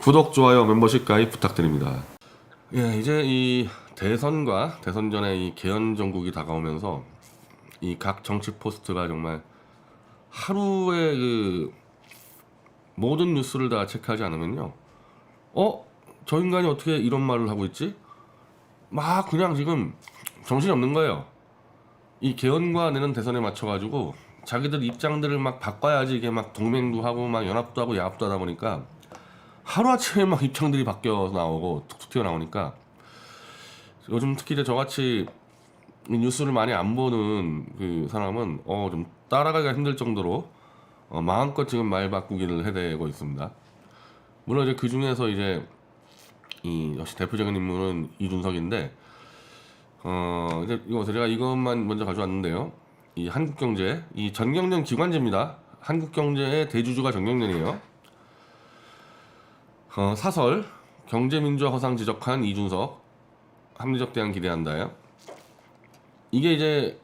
구독, 좋아요, 멤버십 가입 부탁드립니다. 예, 이제 이 대선과 대선 전에 이 개헌 정국이 다가오면서 이 각 정치 포스트가 정말 하루에 그 모든 뉴스를 다 체크하지 않으면요. 저 인간이 어떻게 이런 말을 하고 있지? 막 그냥 지금 정신이 없는 거예요. 이 개헌과 내년 대선에 맞춰가지고 자기들 입장들을 막 바꿔야지 이게 막 동맹도 하고 막 연합도 하고 야합도 하다 보니까 하루아침에 막 입장들이 바뀌어 나오고 툭툭 튀어나오니까 요즘 특히 이제 저같이 이 뉴스를 많이 안 보는 그 사람은 좀 따라가기가 힘들 정도로 마음껏 지금 말 바꾸기를 해대고 있습니다. 물론 이제 그 중에서 이제 이 역시 대표적인 인물은 이준석인데 이제 제가 이것만 먼저 가져왔는데요. 이 한국경제, 이 전경련 기관지입니다. 한국경제의 대주주가 전경련이에요. 사설 경제민주화 허상 지적한 이준석 합리적 대안 기대한다요. 이게 이제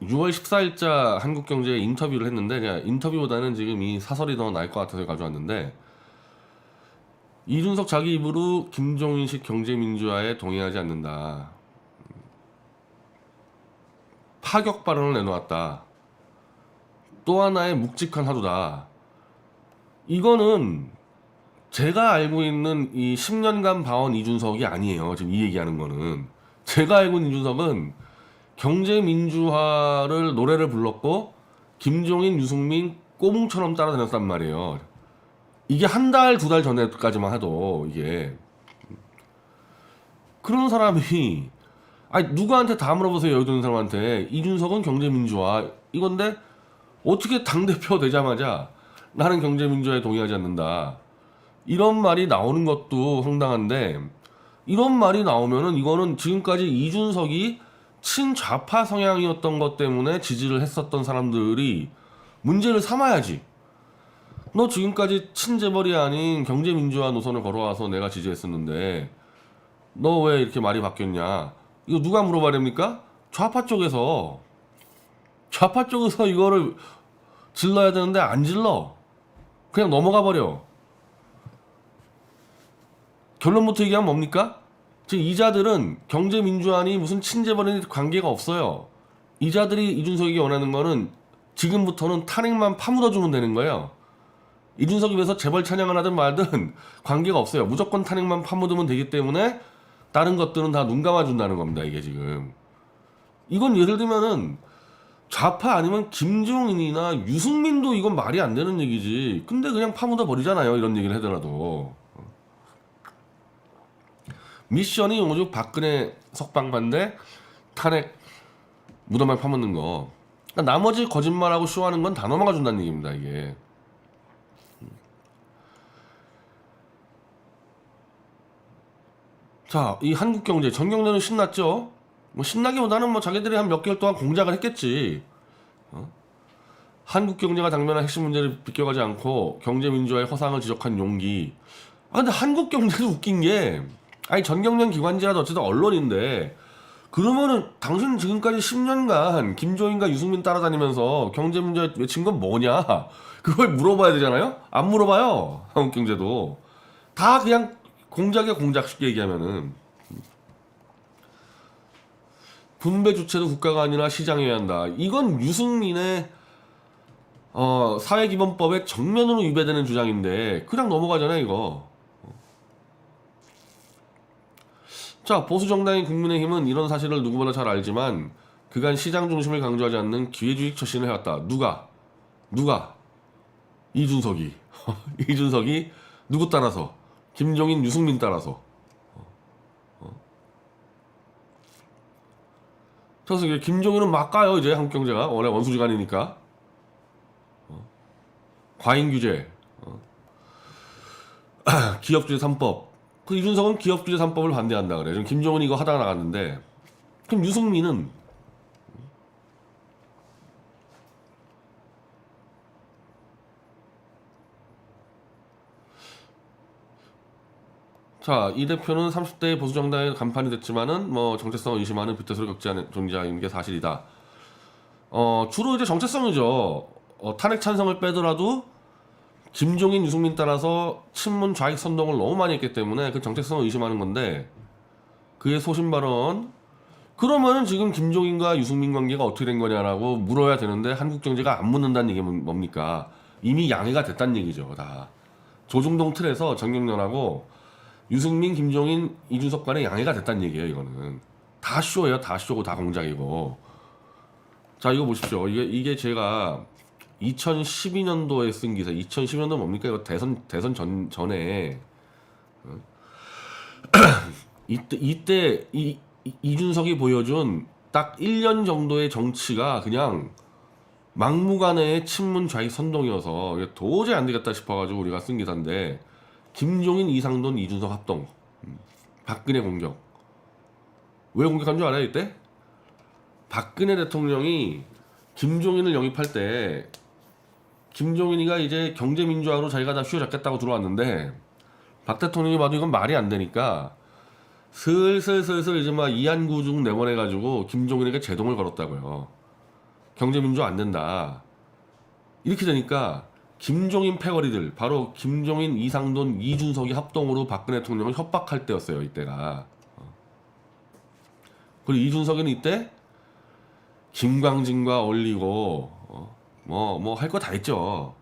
6월 14일자 한국경제에 인터뷰를 했는데 그냥 인터뷰보다는 지금 이 사설이 더 나을 것 같아서 가져왔는데 이준석 자기 입으로 김종인식 경제민주화에 동의하지 않는다. 파격 발언을 내놓았다. 또 하나의 묵직한 하루다. 이거는 제가 알고 있는 이 10년간 봐온 이준석이 아니에요. 지금 이 얘기하는 거는. 제가 알고 있는 이준석은 경제민주화를 노래를 불렀고 김종인, 유승민 꼬뭉처럼 따라다녔단 말이에요. 이게 한 달, 두 달 전에까지만 해도 이게 그런 사람이 누구한테 다 물어보세요. 여기 있는 사람한테 이준석은 경제민주화 이건데 어떻게 당대표 되자마자 나는 경제민주화에 동의하지 않는다. 이런 말이 나오는 것도 황당한데 이런 말이 나오면은 이거는 지금까지 이준석이 친좌파 성향이었던 것 때문에 지지를 했었던 사람들이 문제를 삼아야지. 너 지금까지 친재벌이 아닌 경제민주화 노선을 걸어와서 내가 지지했었는데 너 왜 이렇게 말이 바뀌었냐? 이거 누가 물어봐야 됩니까? 좌파 쪽에서 이거를 질러야 되는데 안 질러. 그냥 넘어가 버려. 결론부터 얘기하면 뭡니까? 지금 이자들은 경제민주화니 무슨 친재벌이 관계가 없어요. 이자들이 이준석에게 원하는 거는 지금부터는 탄핵만 파묻어주면 되는 거예요. 이준석이 위해서 재벌 찬양을 하든 말든 관계가 없어요. 무조건 탄핵만 파묻으면 되기 때문에 다른 것들은 다 눈 감아준다는 겁니다. 이게 지금. 이건 예를 들면은 좌파 아니면 김종인이나 유승민도 이건 말이 안 되는 얘기지. 근데 그냥 파묻어 버리잖아요. 이런 얘기를 하더라도. 미션이 오죽 박근혜 석방반대 탄핵 무덤에 파묻는 거. 그러니까 나머지 거짓말하고 쇼하는 건 다 넘어가 준다는 얘기입니다. 이게. 자, 이 한국경제 전경련은 신났죠. 뭐 신나기보다는 뭐 자기들이 한 몇 개월 동안 공작을 했겠지. 한국경제가 당면한 핵심 문제를 비껴가지 않고 경제민주화의 허상을 지적한 용기. 근데 한국경제도 웃긴 게 전경련 기관지라도 어쨌든 언론인데 그러면은 당신 지금까지 10년간 김종인과 유승민 따라다니면서 경제문제 외친 건 뭐냐? 그걸 물어봐야 되잖아요? 안 물어봐요. 한국경제도. 다 그냥 공작에 공작 쉽게 얘기하면은. 분배 주체도 국가가 아니라 시장이어야 한다. 이건 유승민의 사회기본법에 정면으로 위배되는 주장인데 그냥 넘어가잖아요 이거. 자, 보수 정당인 국민의힘은 이런 사실을 누구보다 잘 알지만 그간 시장 중심을 강조하지 않는 기회주의 처신을 해왔다. 누가? 이준석이. 이준석이 누구 따라서? 김종인, 유승민 따라서. 그래서 이게 김종인은 막 가요. 이제 한국경제가 원래 원수지간이니까. 과잉 규제, 기업주의 3법. 그 이준석은 기업주의 3법을 반대한다 그래. 지금 김종은이 이거 하다가 나갔는데, 그럼 유승민은 자, 이 대표는 30대 보수 정당의 간판이 됐지만은 뭐 정체성을 의심하는 뷰테스를 겪지 않은 존재인 게 사실이다. 주로 이제 정체성이죠. 탄핵 찬성을 빼더라도 김종인, 유승민 따라서 친문 좌익 선동을 너무 많이 했기 때문에 그 정체성을 의심하는 건데 그의 소신 발언 그러면은 지금 김종인과 유승민 관계가 어떻게 된 거냐라고 물어야 되는데 한국 정치가 안 묻는다는 얘기 뭡니까? 이미 양해가 됐다는 얘기죠. 다 조중동 틀에서 정경련하고 유승민, 김종인, 이준석 간에 양해가 됐다는 얘기예요. 이거는 다 쇼예요. 다 쇼고 다 공작이고. 자 이거 보십시오. 이게 제가 2012년도에 쓴 기사. 2012년도 뭡니까? 이거 대선 전에 이때 이준석이 보여준 딱 1년 정도의 정치가 그냥 막무가내의 친문 좌익 선동이어서 이게 도저히 안 되겠다 싶어가지고 우리가 쓴 기사인데 김종인, 이상돈, 이준석 합동 박근혜 공격 왜 공격한 줄 알아요 이때? 박근혜 대통령이 김종인을 영입할 때 김종인이가 이제 경제민주화로 자기가 다 휘어잡겠다고 들어왔는데 박 대통령이 봐도 이건 말이 안 되니까 슬슬 이제 막 이한구중 내보내가지고 김종인에게 제동을 걸었다고요. 경제민주화 안 된다. 이렇게 되니까 김종인 패거리들 바로 김종인, 이상돈, 이준석이 합동으로 박근혜 대통령을 협박할 때였어요. 이때가. 그리고 이준석이는 이때 김광진과 어울리고 뭐 할 거 다 했죠.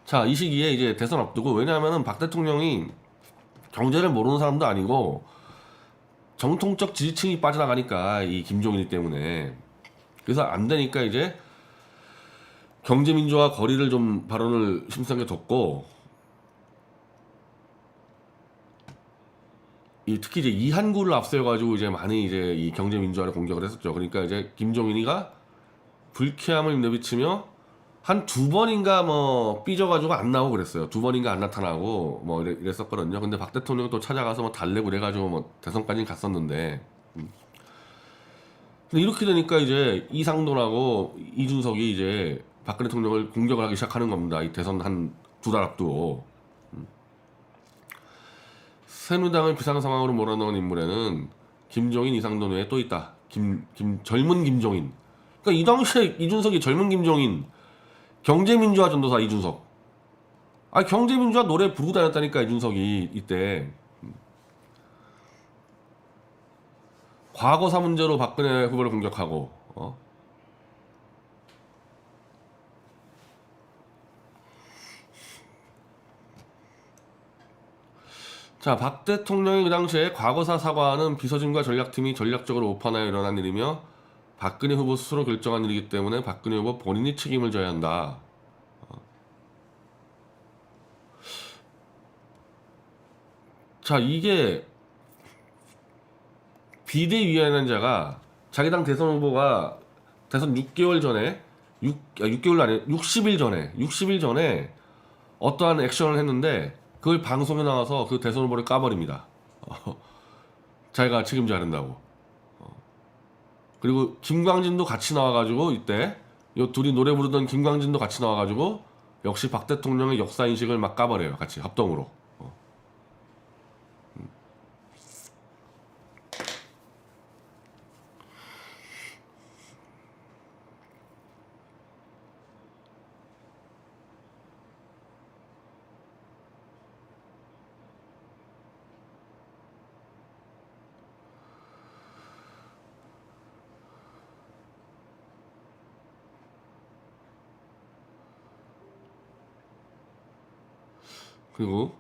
자, 이 시기에 이제 대선 앞두고 왜냐하면은 박 대통령이 경제를 모르는 사람도 아니고 정통적 지지층이 빠져나가니까 이 김종인 때문에 그래서 안 되니까 이제 경제민주화 거리를 좀 발언을 심상하게 뒀고 특히 이제 이한구를 앞세워가지고 이제 많이 이제 이 경제민주화를 공격을 했었죠. 그러니까 이제 김종인이가 불쾌함을 내비치며 한 두 번인가 뭐 삐져가지고 안 나오고 그랬어요. 두 번인가 안 나타나고 뭐 이랬었거든요. 근데 박 대통령이 또 찾아가서 뭐 달래고 그래가지고 뭐 대선까지 갔었는데 근데 이렇게 되니까 이제 이상돈하고 이준석이 이제 박근혜 대통령을 공격을 하기 시작하는 겁니다. 이 대선 한 두 달 앞두고 새누리당을 비상 상황으로 몰아넣은 인물에는 김종인, 이상돈 외에 또 있다. 젊은 김종인. 그러니까 이 당시에 이준석이 젊은 김종인, 경제민주화 전도사 이준석. 경제민주화 노래 부르고 다녔다니까 이준석이 이때. 과거사 문제로 박근혜 후보를 공격하고. 자, 박 대통령이 그 당시에 과거사 사과하는 비서진과 전략팀이 전략적으로 오판하여 일어난 일이며 박근혜 후보 스스로 결정한 일이기 때문에 박근혜 후보 본인이 책임을 져야 한다. 자, 이게 비대위원이라는 자가 자기 당 대선 후보가 대선 6개월 전에 6개월도 아니에요. 60일 전에 어떠한 액션을 했는데 그걸 방송에 나와서 그 대선 후보를 까버립니다. 자기가 책임져야 된다고. 그리고 김광진도 같이 나와가지고 이때 요 둘이 노래 부르던 김광진도 같이 나와가지고 역시 박 대통령의 역사 인식을 막 까버려요. 같이 합동으로. 그리고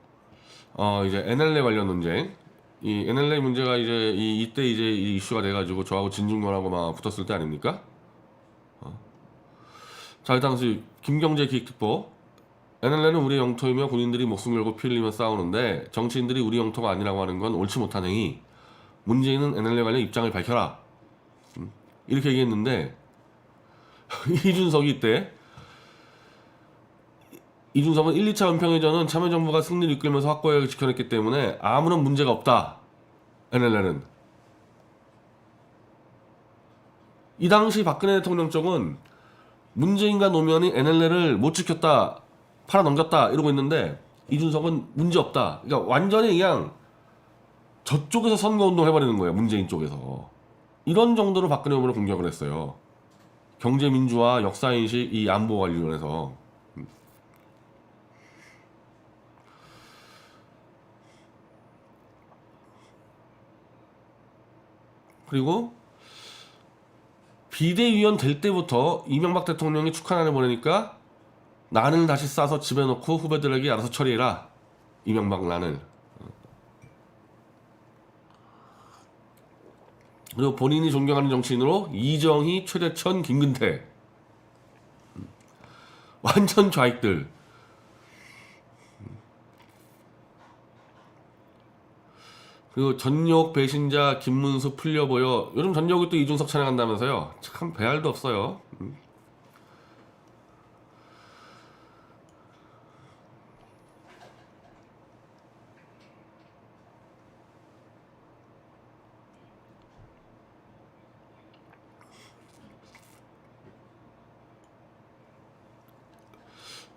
이제 NLA 관련 논쟁. 이 NLA 문제가 이제 이때 이제 이 이슈가 돼가지고 저하고 진중권하고 막 붙었을 때 아닙니까? 자, 이 당시 김경재 기획특보 NLL은 우리 영토이며 군인들이 목숨 걸고 피 흘리며 싸우는데 정치인들이 우리 영토가 아니라고 하는 건 옳지 못한 행위. 문재인은 NLL 관련 입장을 밝혀라. 이렇게 얘기했는데 이준석이 이때 이준석은 1, 2차 은평회전은 참여정부가 승리를 이끌면서 확고하게 지켜냈기 때문에 아무런 문제가 없다. NLL은. 이 당시 박근혜 대통령 쪽은 문재인과 노무현이 NLL을 못 지켰다, 팔아넘겼다 이러고 있는데 이준석은 문제 없다. 그러니까 완전히 그냥 저쪽에서 선거운동 해버리는 거예요. 문재인 쪽에서. 이런 정도로 박근혜 후보를 공격을 했어요. 경제민주화, 역사인식, 이 안보 관련해서. 그리고 비대위원 될 때부터 이명박 대통령이 축하난을 보내니까 난을 다시 싸서 집에 넣고 후배들에게 알아서 처리해라. 이명박 난을. 그리고 본인이 존경하는 정치인으로 이정희, 최대천, 김근태. 완전 좌익들. 그리고 전욕 배신자 김문수 풀려보여. 요즘 전욕이 또 이준석 찬양한다면서요. 참 배알도 없어요.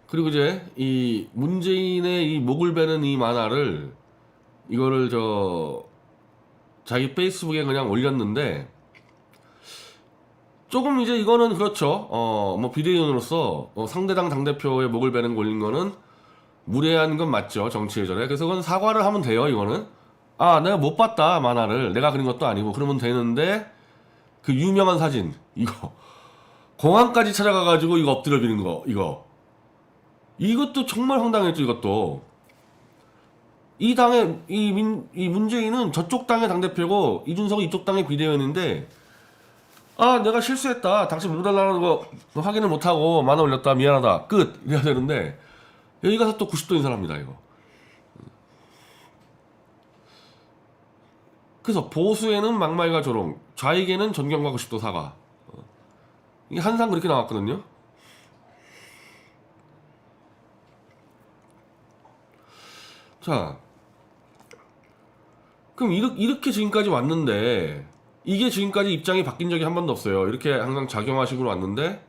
그리고 이제 이 문재인의 이 목을 베는 이 만화를 이거를 자기 페이스북에 그냥 올렸는데 조금 이제 이거는 그렇죠. 뭐 비대위원으로서 상대당 당대표의 목을 베는 거 올린 거는 무례한 건 맞죠. 정치 예전에. 그래서 그건 사과를 하면 돼요. 이거는. 아, 내가 못 봤다 만화를. 내가 그린 것도 아니고. 그러면 되는데 그 유명한 사진 이거 공항까지 찾아가가지고 이거 엎드려 비는 거 이것도 정말 황당했죠. 이것도 이 당의 이 문재인은 저쪽 당의 당대표고 이준석은 이쪽 당의 비대위원인데, 아 내가 실수했다, 당신 모달라는 거 확인을 못하고 만화 올렸다, 미안하다, 끝 이래야 되는데 여기 가서 또 90도 인사합니다 이거. 그래서 보수에는 막말과 조롱, 좌익에는 존경과 90도 사과. 이게 항상 그렇게 나왔거든요. 자, 그럼 이렇게 지금까지 왔는데, 이게 지금까지 입장이 바뀐 적이 한 번도 없어요. 이렇게 항상 작용하식으로 왔는데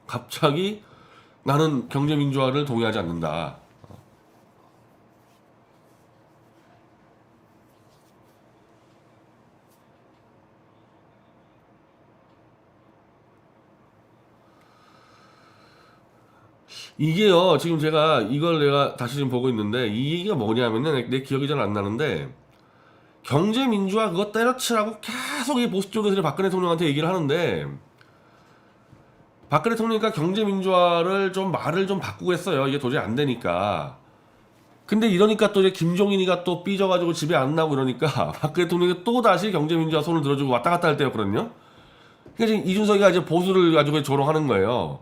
갑자기 나는 경제민주화를 동의하지 않는다. 이게요, 지금 제가 이걸 내가 다시 지금 보고 있는데 이 얘기가 뭐냐면은 내 기억이 잘 안 나는데, 경제민주화 그거 때려치라고 계속 이 보수 쪽에서 박근혜 대통령한테 얘기를 하는데, 박근혜 대통령이니까 경제민주화를 좀 말을 좀 바꾸고 했어요. 이게 도저히 안 되니까. 근데 이러니까 또 이제 김종인이가 또 삐져가지고 집에 안 나고 이러니까 박근혜 대통령이 또 다시 경제민주화 손을 들어주고 왔다 갔다 할 때였거든요. 그러니까 지금 이준석이가 이제 보수를 가지고 조롱하는 거예요.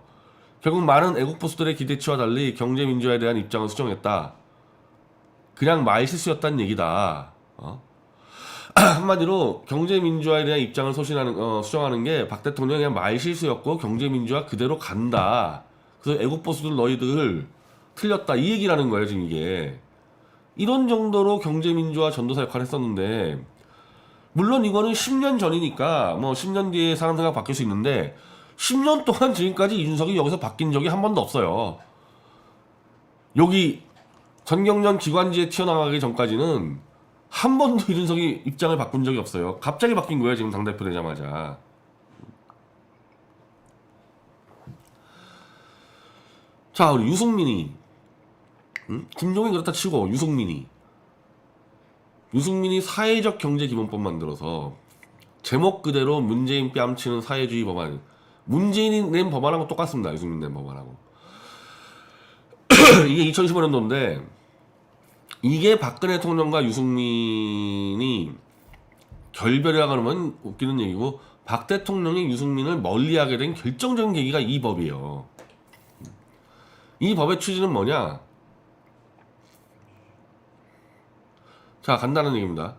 결국 많은 애국 보수들의 기대치와 달리 경제민주화에 대한 입장을 수정했다. 그냥 말실수였다는 얘기다. 한마디로 경제민주화에 대한 입장을 수정하는 게 박 대통령이 그냥 말실수였고 경제민주화 그대로 간다. 그래서 애국 보수들 너희들 틀렸다, 이 얘기라는 거예요 지금 이게. 이런 정도로 경제민주화 전도사 역할을 했었는데, 물론 이거는 10년 전이니까 뭐 10년 뒤에 사람 생각 바뀔 수 있는데 10년 동안 지금까지 이준석이 여기서 바뀐 적이 한 번도 없어요. 여기 전경련 기관지에 튀어나가기 전까지는 한 번도 이준석이 입장을 바꾼 적이 없어요. 갑자기 바뀐 거예요 지금 당대표 되자마자. 자, 우리 유승민이, 김종인 그렇다 치고 유승민이 사회적 경제 기본법 만들어서 제목 그대로 문재인 뺨치는 사회주의 법안. 문재인이 낸 법안하고 똑같습니다. 유승민 낸 법안하고. 이게 2015년도인데 이게 박근혜 대통령과 유승민이 결별이라고 하면 웃기는 얘기고, 박 대통령이 유승민을 멀리하게 된 결정적인 계기가 이 법이에요. 이 법의 취지는 뭐냐? 자, 간단한 얘기입니다.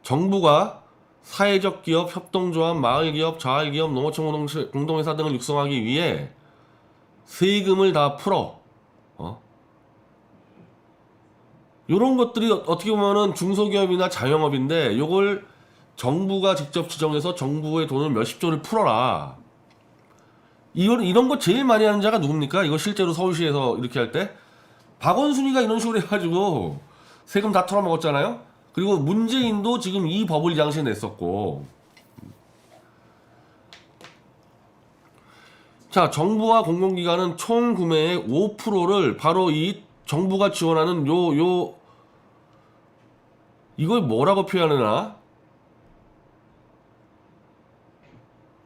정부가 사회적 기업, 협동조합, 마을기업, 자활기업, 농어촌 공동회사 등을 육성하기 위해 세금을 다 풀어. 요런 것들이 어떻게 보면은 중소기업이나 자영업인데, 요걸 정부가 직접 지정해서 정부의 돈을 몇십조를 풀어라. 이런 거 제일 많이 하는 자가 누굽니까? 이거 실제로 서울시에서 이렇게 할 때 박원순이가 이런 식으로 해가지고 세금 다 털어먹었잖아요. 그리고 문재인도 지금 이 법을 이 당시에 냈었고, 자, 정부와 공공기관은 총 구매의 5%를 바로 이 정부가 지원하는 이걸 뭐라고 표현하나?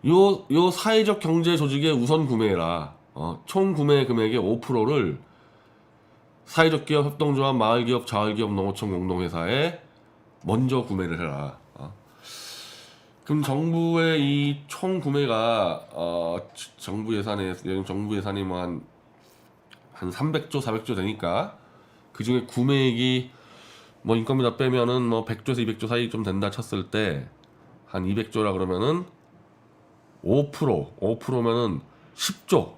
요 사회적 경제 조직의 우선 구매라. 총 구매 금액의 5%를 사회적 기업, 협동조합, 마을기업, 자활기업, 농어촌 공동회사에 먼저 구매를 해라. 그럼 정부의 이 총 구매가 정부 예산이 뭐 한 300조, 400조 되니까 그 중에 구매액이 뭐 인건비 다 빼면은 뭐 100조에서 200조 사이 좀 된다 쳤을 때 한 200조라 그러면은 5%면은 10조.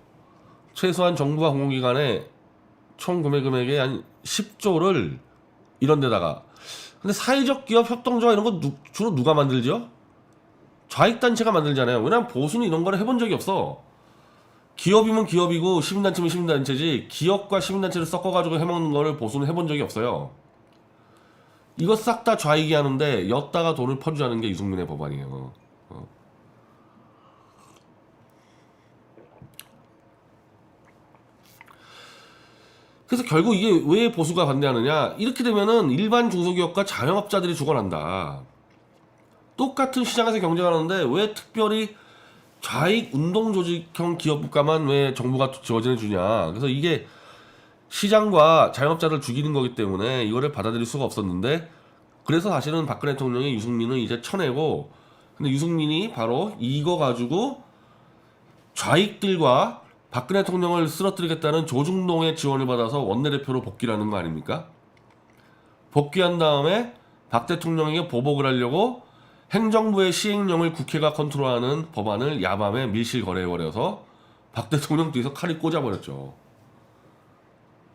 최소한 정부와 공공기관의 총 구매 금액의 한 10조를 이런 데다가. 근데 사회적 기업 협동조합 이런 거 주로 누가 만들죠? 좌익단체가 만들잖아요. 왜냐면 보수는 이런 거를 해본 적이 없어. 기업이면 기업이고 시민단체면 시민단체지 기업과 시민단체를 섞어가지고 해먹는 거를 보수는 해본 적이 없어요. 이거 싹 다 좌익이 하는데 엿다가 돈을 퍼주자는 게 유승민의 법안이에요. 그래서 결국 이게 왜 보수가 반대하느냐? 이렇게 되면은 일반 중소기업과 자영업자들이 죽어난다. 똑같은 시장에서 경쟁하는데 왜 특별히 좌익 운동조직형 기업가만 왜 정부가 지원해 주냐? 그래서 이게 시장과 자영업자를 죽이는 거기 때문에 이거를 받아들일 수가 없었는데, 그래서 사실은 박근혜 대통령이 유승민을 이제 쳐내고, 근데 유승민이 바로 이거 가지고 좌익들과 박근혜 대통령을 쓰러뜨리겠다는 조중동의 지원을 받아서 원내대표로 복귀를 하는 거 아닙니까? 복귀한 다음에 박 대통령에게 보복을 하려고 행정부의 시행령을 국회가 컨트롤하는 법안을 야밤에 밀실 거래해버려서 박 대통령 뒤에서 칼이 꽂아버렸죠.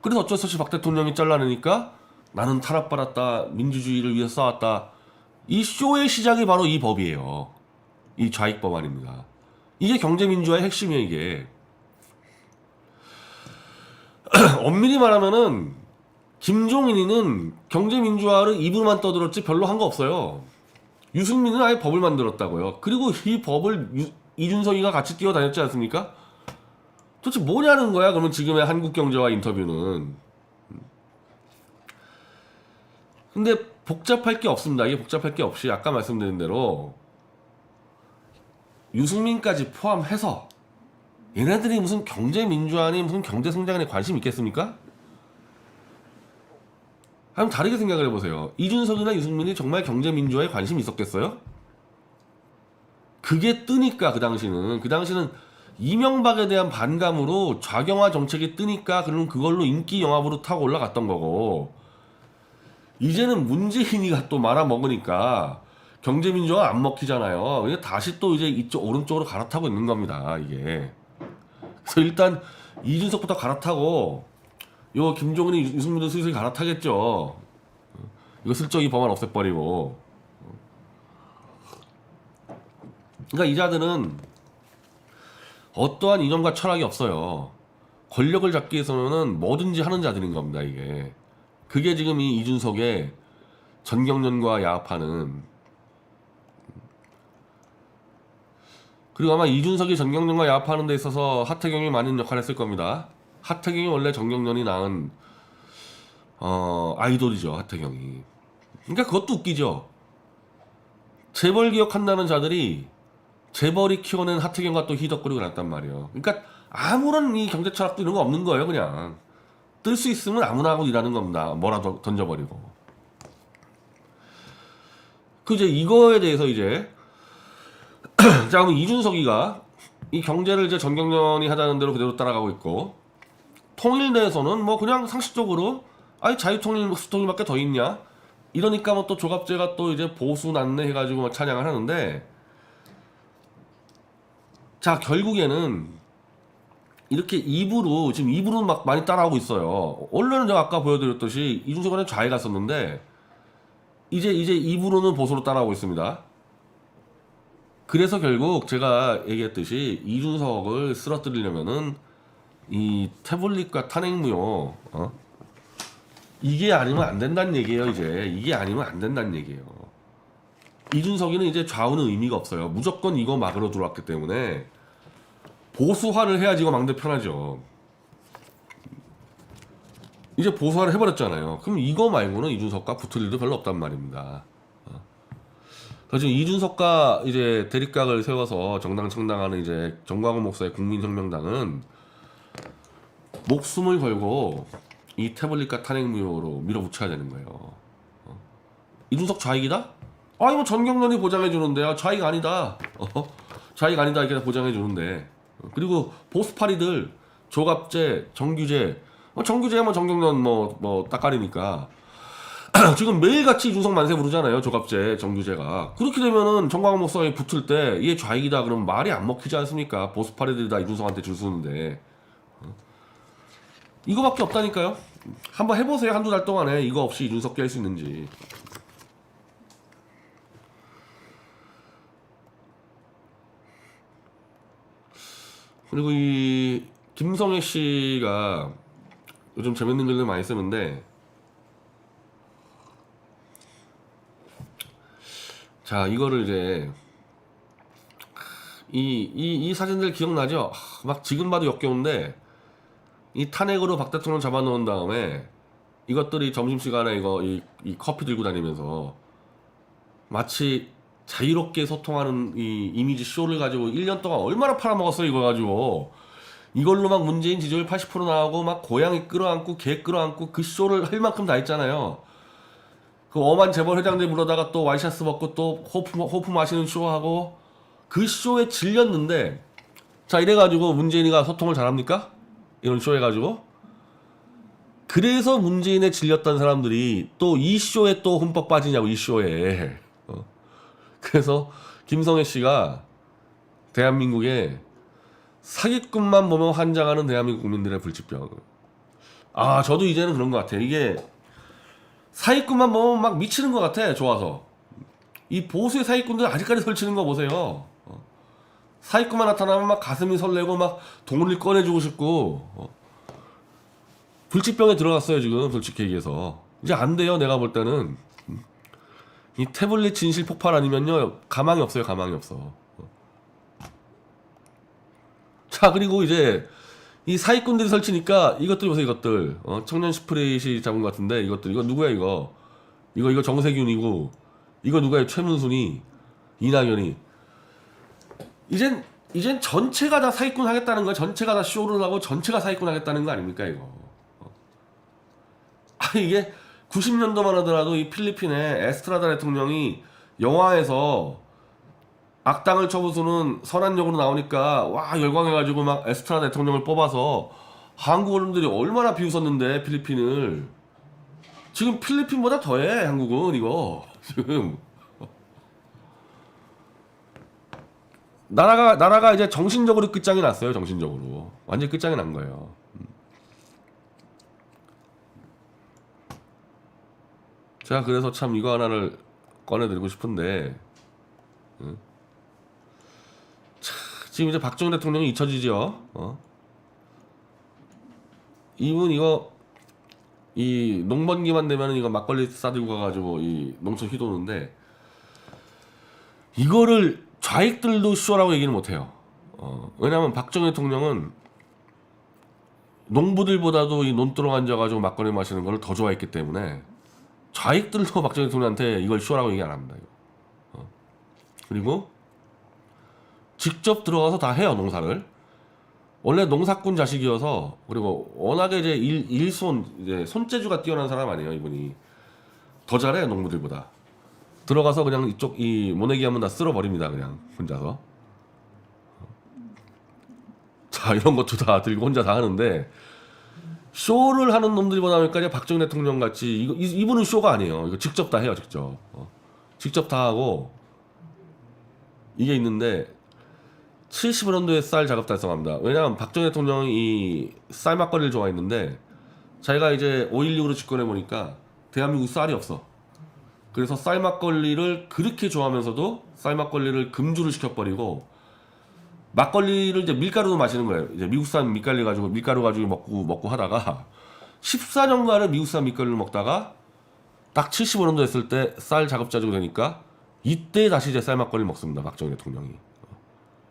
그래서 어쩔 수 없이 박 대통령이 잘라내니까 나는 탄압받았다, 민주주의를 위해 싸웠다. 이 쇼의 시작이 바로 이 법이에요. 이 좌익 법안입니다. 이게 경제민주화의 핵심이에요, 이게. 엄밀히 말하면은 김종인이는 경제민주화를 입으로만 떠들었지 별로 한 거 없어요. 유승민은 아예 법을 만들었다고요. 그리고 이 법을 이준석이가 같이 뛰어다녔지 않습니까? 도대체 뭐냐는 거야, 그러면 지금의 한국경제와 인터뷰는. 근데 복잡할 게 없습니다. 이게 복잡할 게 없이 아까 말씀드린 대로 유승민까지 포함해서 얘네들이 무슨 경제민주화니 무슨 경제성장에 관심 있겠습니까? 한번 다르게 생각을 해보세요. 이준석이나 유승민이 정말 경제민주화에 관심이 있었겠어요? 그게 뜨니까 그 당시는 이명박에 대한 반감으로 좌경화 정책이 뜨니까 그럼 그걸로 인기 영합으로 타고 올라갔던 거고, 이제는 문재인이가 또 말아먹으니까 경제민주화 안 먹히잖아요. 그냥 다시 또 이제 이쪽 오른쪽으로 갈아타고 있는 겁니다, 이게. 그래서 일단 이준석부터 갈아타고 요 김종인이 유승민도 슬슬 갈아타겠죠. 이거 슬쩍 이 법안 없애버리고. 그러니까 이 자들은 어떠한 이념과 철학이 없어요. 권력을 잡기 위해서는 뭐든지 하는 자들인 겁니다, 이게. 그게 지금 이 이준석의 전경련과 야합하는. 그리고 아마 이준석이 전경련과 야합하는 데 있어서 하태경이 많은 역할을 했을 겁니다. 하태경이 원래 전경련이 낳은 아이돌이죠, 하태경이. 그러니까 그것도 웃기죠. 재벌 기억한다는 자들이 재벌이 키워낸 하태경과 또 희덕거리고 났단 말이에요. 그러니까 아무런 이 경제 철학도 이런 거 없는 거예요. 그냥 뜰 수 있으면 아무나 하고 일하는 겁니다. 뭐라도 던져버리고. 그 이제 이거에 대해서 이제 자, 그럼 이준석이가 이 경제를 이제 전경련이 하자는 대로 그대로 따라가고 있고, 통일내에서는 뭐 그냥 상식적으로 아니 자유통일 수통일밖에 더 있냐, 이러니까 뭐 또 조갑제가 또 이제 보수 난내 해가지고 막 찬양을 하는데, 자 결국에는 이렇게 지금 입으로 막 많이 따라하고 있어요. 원래는 제가 아까 보여드렸듯이 이준석은 좌에 갔었는데 이제 입으로는 보수로 따라하고 있습니다. 그래서 결국 제가 얘기했듯이 이준석을 쓰러뜨리려면은 이 태블릿과 탄핵무효 이게 아니면 안 된다는 얘기예요. 이제 이게 아니면 안 된다는 얘기예요. 이준석이는 이제 좌우는 의미가 없어요. 무조건 이거 막으로 들어왔기 때문에 보수화를 해야지 이거 망대 편하죠. 이제 보수화를 해버렸잖아요. 그럼 이거 말고는 이준석과 붙을 일도 별로 없단 말입니다. 그래서 지금 이준석과 이제 대립각을 세워서 정당 창당하는 이제 정광훈 목사의 국민혁명당은 목숨을 걸고 이 태블릿과 탄핵무효로 밀어붙여야 되는 거예요. 이준석 좌익이다? 아 이거 전경련이 보장해 주는데 아, 좌익 아니다. 좌익 아니다 이렇게 보장해 주는데 그리고 보수파리들 조갑제, 정규제, 정규제면 정경련 뭐 따까리니까 지금 매일같이 이준석 만세 부르잖아요. 조갑제, 정규제가. 그렇게 되면은 정광훈 목사에 붙을 때 얘 좌익이다 그러면 말이 안 먹히지 않습니까? 보수파리들이 다 이준석한테 줄 서는데 이거밖에 없다니까요. 한번 해보세요. 한두 달 동안에 이거 없이 이준석 깰 수 있는지. 그리고 이 김성애 씨가 요즘 재밌는 글들 많이 쓰는데 자 이거를 이제 이 사진들 기억나죠? 막 지금 봐도 역겨운데 이 탄핵으로 박 대통령 잡아놓은 다음에 이것들이 점심시간에 이 커피 들고 다니면서 마치 자유롭게 소통하는 이 이미지 쇼를 가지고 1년 동안 얼마나 팔아먹었어요 이거 가지고. 이걸로 막 문재인 지지율 80% 나오고 막 고양이 끌어안고 개 끌어안고 그 쇼를 할 만큼 다 했잖아요. 그 엄한 재벌 회장들 불러다가 또 와이셔츠 벗고 또 호프 마시는 쇼하고 그 쇼에 질렸는데 자 이래가지고 문재인이가 소통을 잘합니까? 이런 쇼 해가지고 그래서 문재인에 질렸던 사람들이 또 이 쇼에 또 흠뻑 빠지냐고 이 쇼에. 그래서 김성애 씨가 대한민국에 사기꾼만 보면 환장하는 대한민국 국민들의 불치병. 아 저도 이제는 그런 것 같아요. 이게 사기꾼만 보면 막 미치는 것 같아. 좋아서 이 보수의 사기꾼들 아직까지 설치는 거 보세요. 사기꾼만 나타나면 막 가슴이 설레고 막 돈을 꺼내주고 싶고 불치병에 들어갔어요 지금. 솔직히 얘기해서 이제 안 돼요. 내가 볼 때는 이 태블릿 진실 폭발 아니면요 가망이 없어요. 가망이 없어. 자 그리고 이제 이 사기꾼들이 설치니까 이것들 보세요. 이것들 청년 스프레이시 잡은 것 같은데 이것들 이거 누구야 이거 정세균이고 이거 누가요? 최문순이 이낙연이. 이젠 전체가 다 사기꾼 하겠다는 거야. 전체가 다 쇼를 하고 전체가 사기꾼 하겠다는 거 아닙니까 이거. 이게 90년도만 하더라도 이 필리핀의 에스트라다 대통령이 영화에서 악당을 쳐부수는 선한 역으로 나오니까 와 열광해가지고 막 에스트라다 대통령을 뽑아서 한국 어른들이 얼마나 비웃었는데 필리핀을. 지금 필리핀보다 더해 한국은 이거 지금. 나라가 이제 정신적으로 끝장이 났어요. 정신적으로 완전 끝장이 난 거예요. 제가 그래서 참 이거 하나를 꺼내드리고 싶은데 지금 이제 박정희 대통령이 잊혀지죠. 이분 이거 이 농번기만 되면 이거 막걸리 싸들고 가가지고 이 농촌 휘도는데 이거를 좌익들도 쇼라고 얘기는 못해요. 왜냐하면 박정희 대통령은 농부들보다도 이 논두렁 앉아가지고 막걸리 마시는 걸 더 좋아했기 때문에 좌익들도 박정희 대통령한테 이걸 쇼라고 얘기 안 합니다. 이거. 그리고 직접 들어가서 다 해요 농사를. 원래 농사꾼 자식이어서 그리고 워낙에 이제 이제 손재주가 뛰어난 사람 아니에요 이분이. 더 잘해 농부들보다. 들어가서 그냥 이쪽 이 모내기 하면 다 쓸어버립니다 그냥 혼자서. 자 이런 것도 다 들고 혼자 다 하는데 쇼를 하는 놈들이 보다 보니까 박정희 대통령 같이 이분은 쇼가 아니에요. 이거 직접 다 해요 직접. 직접 다 하고 이게 있는데 70년도에 쌀 작업 달성합니다. 왜냐하면 박정희 대통령이 이 쌀 막걸리를 좋아했는데 자기가 이제 5.16으로 집권해 보니까 대한민국 쌀이 없어. 그래서 쌀 막걸리를 그렇게 좋아하면서도 쌀 막걸리를 금주를 시켜버리고 막걸리를 이제 밀가루로 마시는 거예요. 이제 미국산 밀가루 가지고 먹고 하다가 14년간을 미국산 밀가루를 먹다가 딱 75년도 됐을 때 쌀 작업자주고 되니까 이때 다시 이제 쌀 막걸리 먹습니다. 박정희 대통령이.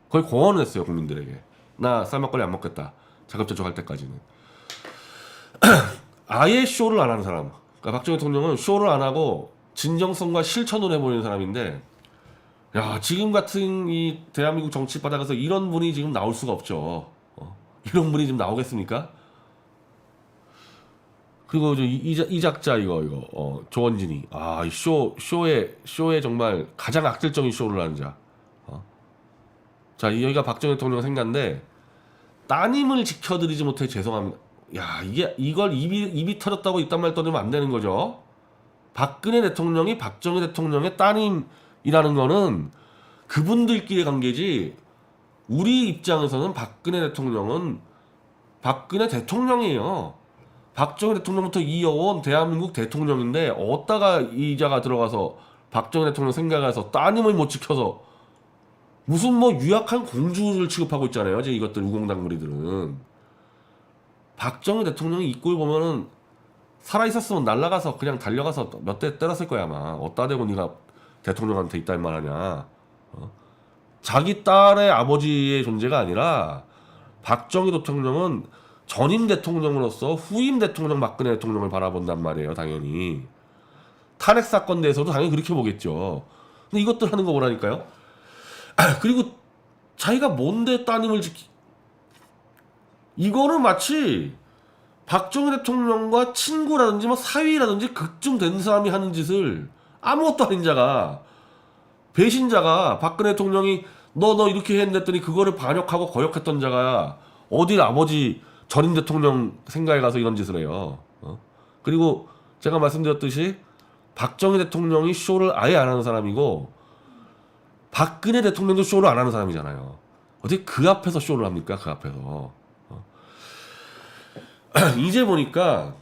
거의 공헌을 했어요 국민들에게. 나 쌀막걸리 안 먹겠다. 자급자족 할 때까지는. 아예 쇼를 안 하는 사람. 그러니까 박정희 대통령은 쇼를 안 하고 진정성과 실천을 해보이는 사람인데, 야, 지금 같은 이 대한민국 정치 바닥에서 이런 분이 지금 나올 수가 없죠. 이런 분이 지금 나오겠습니까? 그리고 이 작자 이거 조원진이 이 쇼에 정말 가장 악질적인 쇼를 하는 자. 자, 여기가 박정희 대통령 생각인데 따님을 지켜드리지 못해 죄송합니다. 야, 이걸 입이 터졌다고 이딴 말 떠들면 안 되는 거죠. 박근혜 대통령이 박정희 대통령의 따님이라는 거는 그분들끼리의 관계지, 우리 입장에서는 박근혜 대통령은 박근혜 대통령이에요. 박정희 대통령부터 이어온 대한민국 대통령인데 어디다가 이자가 들어가서 박정희 대통령 생각해서 따님을 못 지켜서 무슨 뭐 유약한 공주를 취급하고 있잖아요. 이제 이것들 우공당무리들은. 박정희 대통령이 이 꼴 보면은 살아있었으면 날아가서 그냥 달려가서 몇 대 때렸을 거야 아마. 어따 대고 네가 대통령한테 이딴 말 하냐. 자기 딸의 아버지의 존재가 아니라 박정희 대통령은 전임 대통령으로서 후임 대통령 박근혜 대통령을 바라본단 말이에요. 당연히 탄핵 사건 내에서도 당연히 그렇게 보겠죠. 근데 이것들 하는 거 뭐라니까요. 그리고 자기가 뭔데 따님을 이거는 마치 박정희 대통령과 친구라든지 뭐 사위라든지 그쯤 된 사람이 하는 짓을 아무것도 아닌 자가, 배신자가, 박근혜 대통령이 너 이렇게 했는데 그거를 반역하고 거역했던 자가 어딜 아버지 전임 대통령 생각에 가서 이런 짓을 해요. 그리고 제가 말씀드렸듯이 박정희 대통령이 쇼를 아예 안 하는 사람이고 박근혜 대통령도 쇼를 안 하는 사람이잖아요. 어떻게 그 앞에서 쇼를 합니까? 그 앞에서. 이제 보니까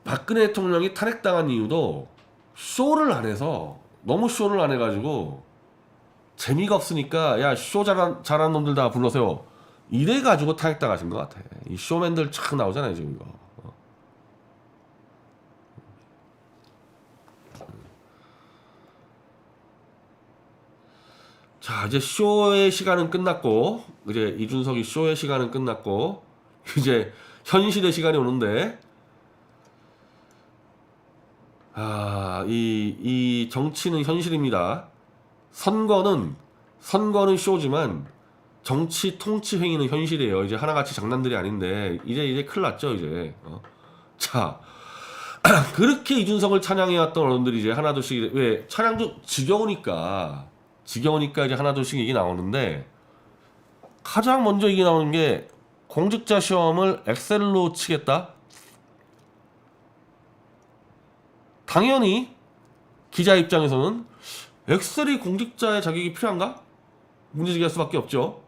박근혜 대통령이 탄핵당한 이유도 쇼를 안 해서, 너무 쇼를 안 해가지고 재미가 없으니까 야, 쇼 잘하는 놈들 다 불러세요. 이래가지고 탄핵당하신 것 같아. 이 쇼맨들 착 나오잖아요 지금 이거. 자, 이제 쇼의 시간은 끝났고, 이제 이준석이 쇼의 시간은 끝났고, 이제 현실의 시간이 오는데, 이 정치는 현실입니다. 선거는 쇼지만 정치 통치 행위는 현실이에요. 이제 하나같이 장난들이 아닌데 이제 큰일 났죠 이제. 자, 그렇게 이준석을 찬양해왔던 언론들이 이제 하나둘씩, 왜 찬양도 지겨우니까 이제 하나둘씩 얘기 나오는데, 가장 먼저 얘기 나오는 게 공직자 시험을 엑셀로 치겠다. 당연히 기자 입장에서는 엑셀이 공직자의 자격이 필요한가? 문제제기할 수밖에 없죠.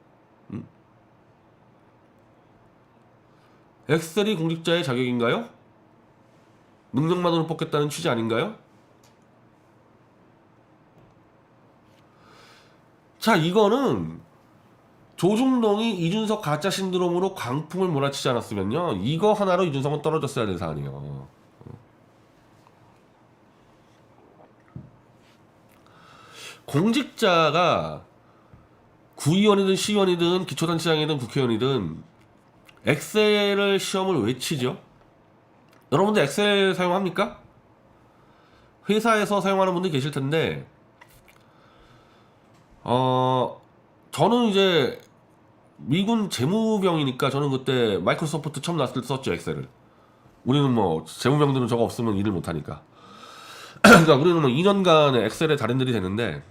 엑셀이 공직자의 자격인가요? 능력만으로 뽑겠다는 취지 아닌가요? 자, 이거는 조중동이 이준석 가짜 신드롬으로 광풍을 몰아치지 않았으면요, 이거 하나로 이준석은 떨어졌어야 될 사안이에요. 공직자가 구의원이든 시의원이든 기초단체장이든 국회의원이든 엑셀을 시험을 왜 치죠? 여러분들 엑셀 사용합니까? 회사에서 사용하는 분들이 계실 텐데, 저는 이제 미군 재무병이니까 저는 그때 마이크로소프트 처음 나왔을 때 썼죠, 엑셀을. 우리는 뭐 재무병들은 저거 없으면 일을 못하니까. 그러니까 우리는 뭐 2년간의 엑셀의 달인들이 되는데,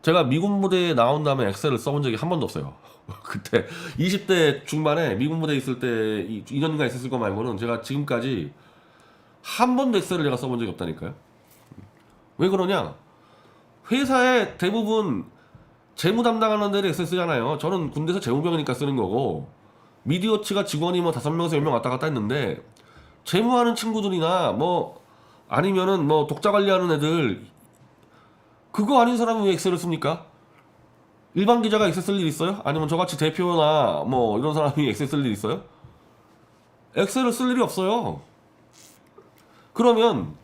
제가 미군 부대에 나온 다음에 엑셀을 써본 적이 한 번도 없어요. 그때 20대 중반에 미군 부대에 있을 때 2년간 있었을 거 말고는 제가 지금까지 한 번도 엑셀을 제가 써본 적이 없다니까요. 왜 그러냐? 회사에 대부분 재무 담당하는 데를 엑셀 쓰잖아요. 저는 군대에서 재무병이니까 쓰는 거고, 미디어치가 직원이 뭐 5명에서 10명 왔다 갔다 했는데, 재무하는 친구들이나 뭐 아니면은 뭐 독자 관리하는 애들, 그거 아닌 사람은 왜 엑셀을 씁니까? 일반 기자가 엑셀 쓸 일 있어요? 아니면 저같이 대표나 뭐 이런 사람이 엑셀 쓸 일 있어요? 엑셀을 쓸 일이 없어요. 그러면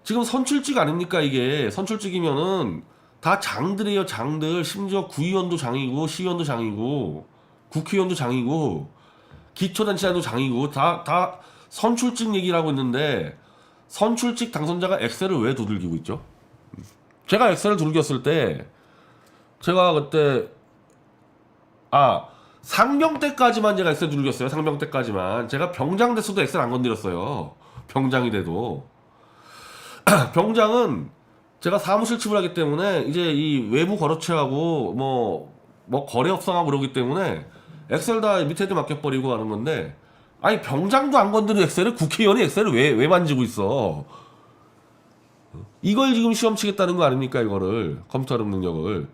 지금 선출직 아닙니까? 이게 선출직이면은 다 장들이에요, 장들. 심지어 구의원도 장이고 시의원도 장이고 국회의원도 장이고 기초단체장도 장이고 다 선출직 얘기를 하고 있는데 선출직 당선자가 엑셀을 왜 두들기고 있죠? 제가 엑셀을 두들겼을 때 제가 그때 상병 때까지만 제가 엑셀 두들겼어요. 상병 때까지만. 제가 병장 됐어도 엑셀 안 건드렸어요. 병장이 돼도. 병장은 제가 사무실 치부하기 때문에 이제 이 외부 거래처하고 뭐 거래 협상하고 그러기 때문에 엑셀 다 밑에 들 맡겨버리고 하는 건데, 아니 병장도 안 건드는 엑셀을 국회의원이 엑셀을 왜 만지고 있어? 이걸 지금 시험 치겠다는 거 아닙니까? 이거를 컴퓨터 활용 능력을.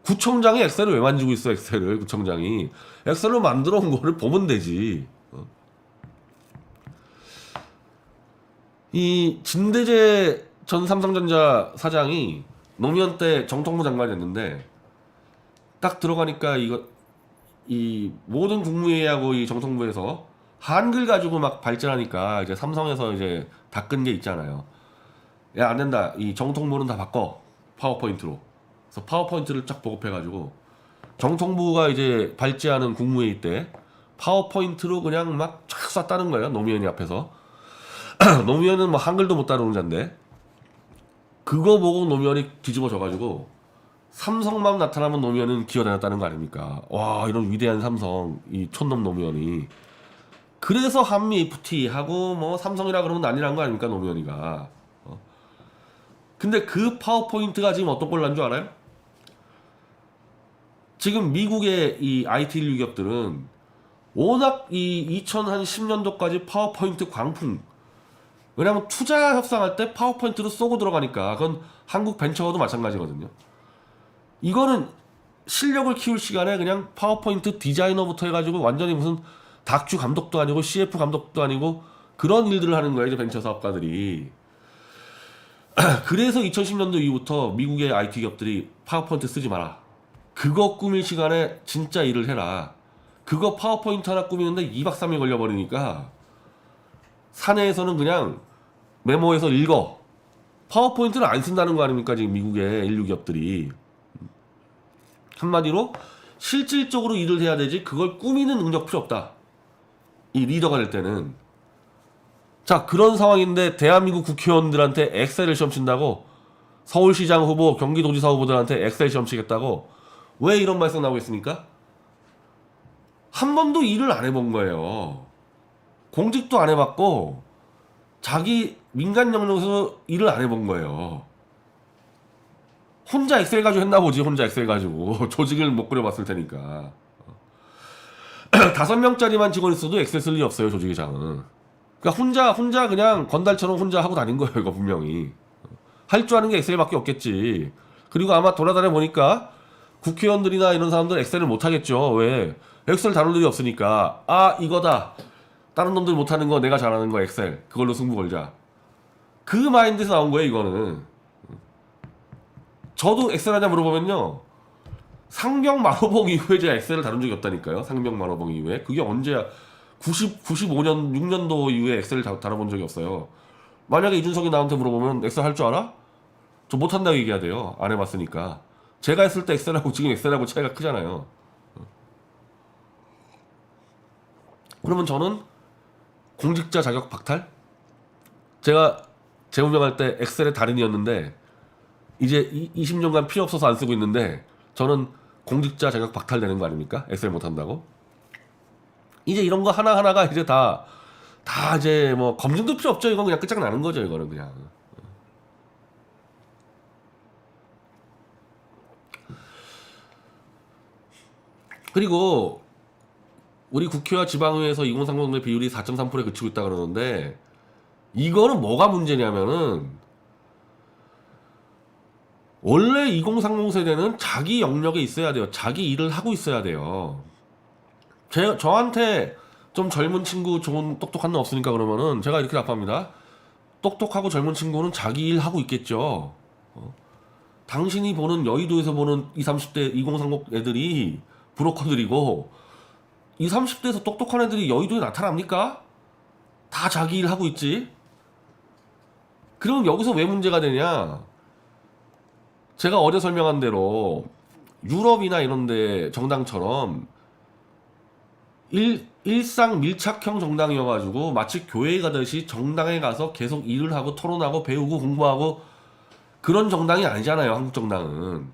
구청장이 엑셀을 왜 만지고 있어? 엑셀을 구청장이 엑셀로 만들어 온 거를 보면 되지. 이 진대재 전 삼성전자 사장이 노무현 때 정통부 장관이었는데 딱 들어가니까 이 모든 국무회의하고 이 정통부에서 한글 가지고 막 발전하니까 이제 삼성에서 이제 다 끈 게 있잖아요. 야, 안 된다. 이 정통부는 다 바꿔. 파워포인트로. 그래서 파워포인트를 쫙 보급해가지고 정통부가 이제 발제하는 국무회의 때 파워포인트로 그냥 막 쫙 쐈다는 거예요. 노무현이 앞에서. 노무현은 뭐 한글도 못 다루는 자인데 그거 보고 노무현이 뒤집어져가지고 삼성만 나타나면 노무현은 기어다녔다는 거 아닙니까? 와, 이런 위대한 삼성, 이 촌놈 노무현이. 그래서 한미 FTA하고 뭐 삼성이라 그러면 난리 난 거 아닙니까, 노무현이가. 근데 그 파워포인트가 지금 어떤 꼴 난 줄 알아요? 지금 미국의 이 IT 인류 기업들은 워낙 이 2010년도까지 파워포인트 광풍. 왜냐면 투자 협상할 때 파워포인트로 쏘고 들어가니까. 그건 한국 벤처도 마찬가지거든요. 이거는 실력을 키울 시간에 그냥 파워포인트 디자이너부터 해가지고 완전히 무슨 다큐 감독도 아니고 CF 감독도 아니고 그런 일들을 하는 거예요, 이제 벤처 사업가들이. 그래서 2010년도 이후부터 미국의 IT 기업들이 파워포인트 쓰지 마라. 그거 꾸밀 시간에 진짜 일을 해라. 그거 파워포인트 하나 꾸미는데 2박 3일 걸려버리니까 사내에서는 그냥 메모에서 읽어. 파워포인트를 안 쓴다는 거 아닙니까, 지금 미국의 인류 기업들이. 한마디로 실질적으로 일을 해야 되지 그걸 꾸미는 능력 필요 없다. 이 리더가 될 때는. 자, 그런 상황인데 대한민국 국회의원들한테 엑셀을 시험 친다고, 서울시장 후보, 경기도지사 후보들한테 엑셀 시험 치겠다고. 왜 이런 말씀 나오고 있습니까? 한 번도 일을 안 해본 거예요. 공직도 안 해봤고 자기 민간 영역에서 일을 안 해본 거예요. 혼자 엑셀 가지고 했나 보지. 혼자 엑셀 가지고 조직을 못 그려봤을 테니까. 5명짜리만 직원 있어도 엑셀 쓸 리 없어요, 조직의장은. 그러니까 혼자 그냥 건달처럼 혼자 하고 다닌 거예요, 이거 분명히. 할 줄 아는 게 엑셀밖에 없겠지. 그리고 아마 돌아다녀 보니까 국회의원들이나 이런 사람들 엑셀을 못 하겠죠. 왜? 엑셀 다룰 일이 없으니까. 이거다. 다른 놈들 못 하는 거 내가 잘하는 거 엑셀. 그걸로 승부 걸자. 그 마인드에서 나온 거예요, 이거는. 저도 엑셀 하냐 물어보면요, 상병 만호봉 이후에 제가 엑셀을 다룬 적이 없다니까요. 상병 만호봉 이후에. 그게 언제야? 95년 6년도 이후에 엑셀을 다뤄본 적이 없어요. 만약에 이준석이 나한테 물어보면 엑셀 할 줄 알아? 저 못한다고 얘기해야 돼요. 안 해봤으니까. 제가 했을 때 엑셀하고 지금 엑셀하고 차이가 크잖아요. 그러면 저는 공직자 자격 박탈? 제가 재운영할 때 엑셀의 달인이었는데 이제 20년간 필요 없어서 안 쓰고 있는데 저는 공직자 자격 박탈되는 거 아닙니까? 엑셀 못한다고? 이제 이런 거 하나하나가 이제 다 이제 뭐 검증도 필요 없죠. 이건 그냥 끝장나는 거죠. 이거는 그냥. 그리고 우리 국회와 지방의회에서 2030의 비율이 4.3%에 그치고 있다 그러는데 이거는 뭐가 문제냐면은 원래 2030 세대는 자기 영역에 있어야 돼요. 자기 일을 하고 있어야 돼요. 저한테 좀 젊은 친구, 좋은 똑똑한 놈 없으니까 그러면은 제가 이렇게 답합니다. 똑똑하고 젊은 친구는 자기 일 하고 있겠죠. 당신이 보는 여의도에서 보는 20, 30대 2030 애들이 브로커들이고 20, 30대에서 똑똑한 애들이 여의도에 나타납니까? 다 자기 일 하고 있지. 그럼 여기서 왜 문제가 되냐? 제가 어제 설명한 대로 유럽이나 이런데 정당처럼 일상 밀착형 정당이어가지고 마치 교회 가듯이 정당에 가서 계속 일을 하고 토론하고 배우고 공부하고 그런 정당이 아니잖아요. 한국 정당은.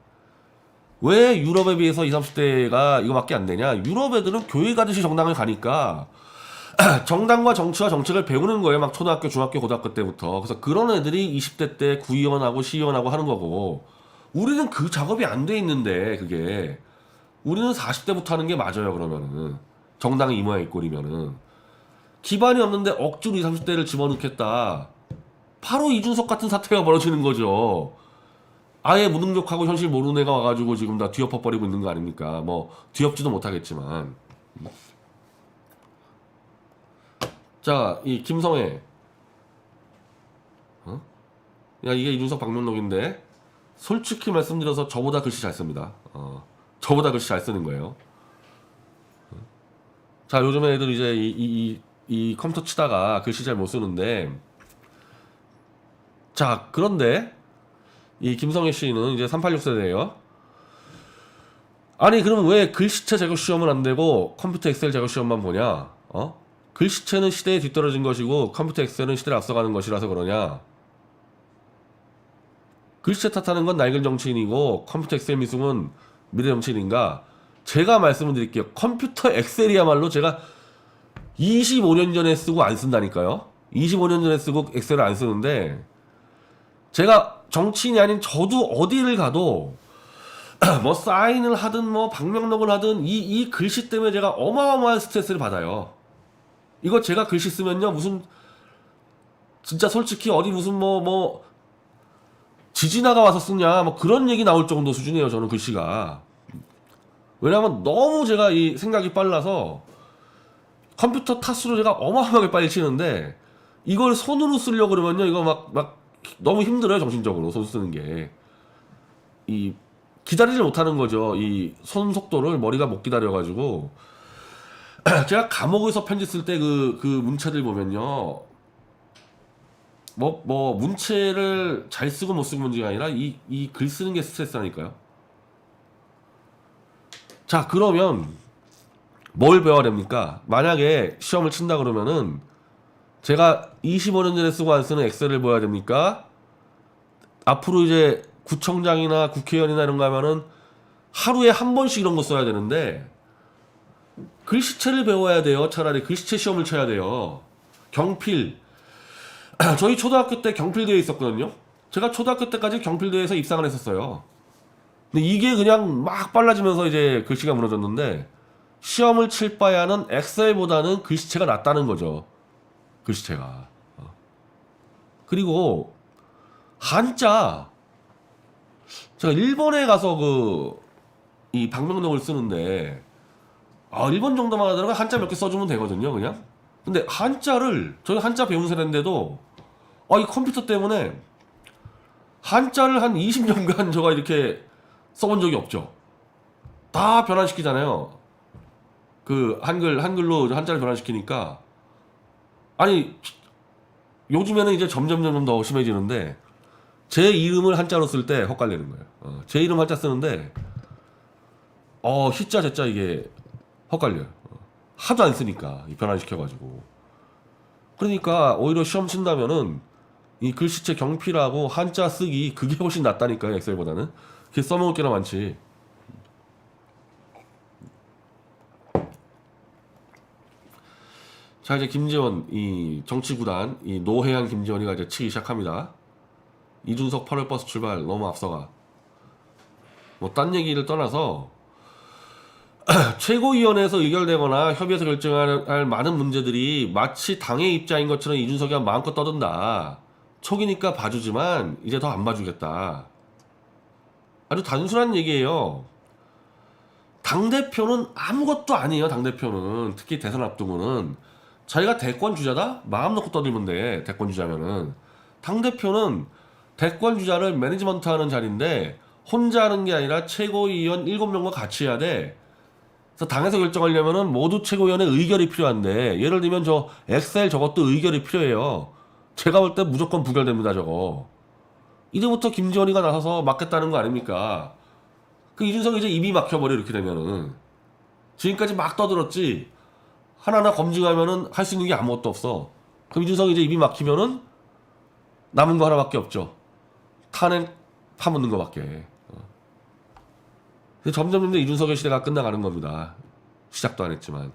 왜 유럽에 비해서 20, 30대가 이거밖에 안 되냐? 유럽 애들은 교회 가듯이 정당을 가니까 정당과 정치와 정책을 배우는 거예요. 막 초등학교, 중학교, 고등학교 때부터. 그래서 그런 애들이 20대 때 구의원하고 시의원하고 하는 거고, 우리는 그 작업이 안 돼 있는데, 그게. 우리는 40대부터 하는 게 맞아요, 그러면은. 정당이 이 모양 이 꼴이면은. 기반이 없는데 억지로 20, 30대를 집어넣겠다. 바로 이준석 같은 사태가 벌어지는 거죠. 아예 무능력하고 현실 모르는 애가 와가지고 지금 다 뒤엎어버리고 있는 거 아닙니까? 뭐, 뒤엎지도 못하겠지만. 자, 이 김성애. 어? 야, 이게 이준석 방명록인데, 솔직히 말씀드려서 저보다 글씨 잘 씁니다. 저보다 글씨 잘 쓰는 거예요. 자, 요즘에 애들 이제 이 컴퓨터 치다가 글씨 잘 못 쓰는데, 자, 그런데, 이 김성애 씨는 이제 386세대예요. 아니, 그러면 왜 글씨체 제거 시험은 안 되고 컴퓨터 엑셀 제거 시험만 보냐? 글씨체는 시대에 뒤떨어진 것이고 컴퓨터 엑셀은 시대를 앞서가는 것이라서 그러냐? 글씨체 탓하는 건 낡은 정치인이고 컴퓨터 엑셀 미숙은 미래 정치인인가? 제가 말씀을 드릴게요. 컴퓨터 엑셀이야말로 제가 25년 전에 쓰고 안 쓴다니까요. 25년 전에 쓰고 엑셀을 안 쓰는데, 제가 정치인이 아닌 저도 어디를 가도 뭐 사인을 하든 뭐 방명록을 하든 이 글씨 때문에 제가 어마어마한 스트레스를 받아요. 이거 제가 글씨 쓰면요, 무슨 진짜 솔직히 어디 무슨 뭐 지진아가 와서 쓰냐 뭐 그런 얘기 나올 정도 수준이에요. 저는 글씨가. 왜냐면 너무 제가 이 생각이 빨라서 컴퓨터 탓으로 제가 어마어마하게 빨리 치는데, 이걸 손으로 쓰려고 그러면요, 이거 막 너무 힘들어요. 정신적으로 손 쓰는 게. 이 기다리지 못하는 거죠. 이 손 속도를 머리가 못 기다려가지고. 제가 감옥에서 편지 쓸 때 그 문체들 보면요, 문체를 잘 쓰고 못 쓰고 문제가 아니라 이 글 쓰는 게 스트레스라니까요. 자, 그러면 뭘 배워야 됩니까? 만약에 시험을 친다 그러면은 제가 25년 전에 쓰고 안 쓰는 엑셀을 보여야 됩니까? 앞으로 이제 구청장이나 국회의원이나 이런 거 하면은 하루에 한 번씩 이런 거 써야 되는데, 글씨체를 배워야 돼요. 차라리 글씨체 시험을 쳐야 돼요. 경필. 저희 초등학교 때 경필대회 있었거든요. 제가 초등학교 때까지 경필대회에서 입상을 했었어요. 근데 이게 그냥 막 빨라지면서 이제 글씨가 무너졌는데, 시험을 칠 바에는 엑셀보다는 글씨체가 낫다는 거죠. 글씨체가. 그리고 한자. 제가 일본에 가서 이 방명록을 쓰는데, 일본 정도만 하더라도 한자 몇 개 써주면 되거든요, 그냥. 근데 한자를, 저희 한자 배운 세대인데도, 이 컴퓨터 때문에 한자를 한 20년간 제가 이렇게 써본 적이 없죠. 다 변환시키잖아요. 그 한글로 한자를 변환시키니까. 아니, 요즘에는 이제 점점 더 심해지는데, 제 이름을 한자로 쓸 때 헛갈리는 거예요. 제 이름 한자 쓰는데, 희자, 제자 이게 헛갈려요. 하도 안 쓰니까, 이 변환시켜가지고. 그러니까, 오히려 시험 친다면은, 이 글씨체 경필하고 한자 쓰기, 그게 훨씬 낫다니까요, 엑셀보다는. 그게 써먹을 게나 많지. 자, 이제 김지원, 이 정치구단, 이 노회한 김지원이가 이제 치기 시작합니다. 이준석 8월 버스 출발 너무 앞서가. 뭐 딴 얘기를 떠나서 최고위원회에서 의결되거나 협의해서 결정할 많은 문제들이 마치 당의 입장인 것처럼 이준석이 마음껏 떠든다. 초기니까 봐주지만 이제 더 안 봐주겠다. 아주 단순한 얘기예요. 당대표는 아무것도 아니에요. 당대표는. 특히 대선 앞두고는 자기가 대권 주자다? 마음 놓고 떠들면 돼. 대권 주자면은. 당대표는 대권 주자를 매니지먼트 하는 자리인데 혼자 하는 게 아니라 최고위원 7명과 같이 해야 돼. 그래서 당에서 결정하려면은 모두 최고위원의 의결이 필요한데, 예를 들면 저 엑셀 저것도 의결이 필요해요. 제가 볼 때 무조건 부결됩니다, 저거. 이제부터 김지원이가 나서서 막겠다는 거 아닙니까? 그 이준석이 이제 입이 막혀버려 이렇게 되면은. 지금까지 막 떠들었지 하나하나 검증하면은 할 수 있는 게 아무것도 없어. 그럼 이준석이 이제 입이 막히면은 남은 거 하나밖에 없죠. 탄핵 파묻는 거밖에. 점점 이준석의 시대가 끝나가는 겁니다. 시작도 안 했지만.